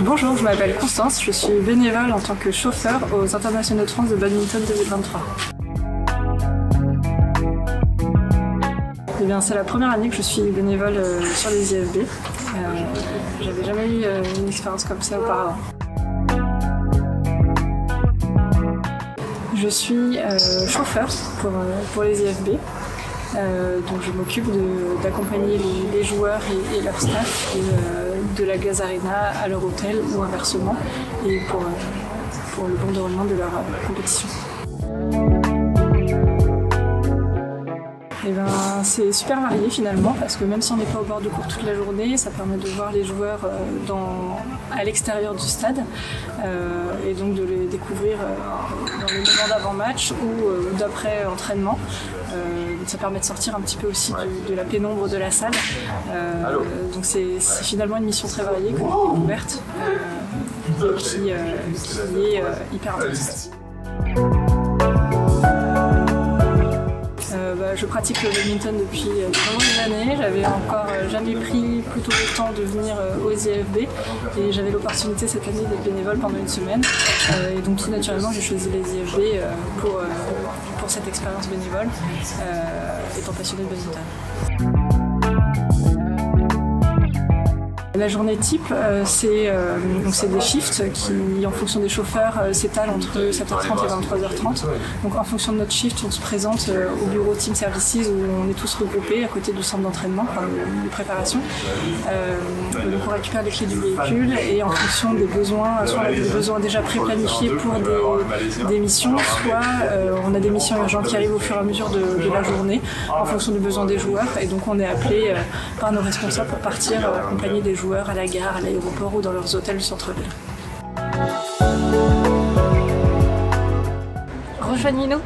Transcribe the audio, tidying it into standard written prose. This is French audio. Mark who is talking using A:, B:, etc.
A: Bonjour, je m'appelle Constance, je suis bénévole en tant que chauffeur aux Internationaux de France de badminton 2023. Eh bien, c'est la première année que je suis bénévole sur les IFB. J'avais jamais eu une expérience comme ça auparavant. Je suis chauffeur pour les IFB. Donc je m'occupe d'accompagner les joueurs et leur staff de la Glaze Arena à leur hôtel ou inversement, et pour le bon déroulement de leur compétition. Et ben, c'est super varié finalement, parce que même si on n'est pas au bord de court toute la journée, ça permet de voir les joueurs à l'extérieur du stade, et donc de les découvrir dans les moments d'avant-match ou d'après entraînement. Ça permet de sortir un petit peu aussi de la pénombre de la salle. Donc c'est finalement une mission très variée, comme une découverte, qui est hyper intéressante. Je pratique le badminton depuis de nombreuses années. J'avais encore jamais pris plutôt le temps de venir aux IFB, et j'avais l'opportunité cette année d'être bénévole pendant une semaine. Et donc tout naturellement j'ai choisi les IFB pour cette expérience bénévole, étant passionnée de badminton. La journée type, c'est des shifts qui, en fonction des chauffeurs, s'étalent entre 7h30 et 23h30. Donc en fonction de notre shift, on se présente au bureau Team Services, où on est tous regroupés à côté du centre d'entraînement, enfin de préparation. Donc on récupère les clés du véhicule, et en fonction des besoins, soit on a des besoins déjà pré-planifiés pour des missions, soit on a des missions urgentes qui arrivent au fur et à mesure de la journée, en fonction des besoins des joueurs. Et donc on est appelé par nos responsables pour partir accompagner des joueurs à la gare, à l'aéroport ou dans leurs hôtels du centre-ville. Rejoignez-nous.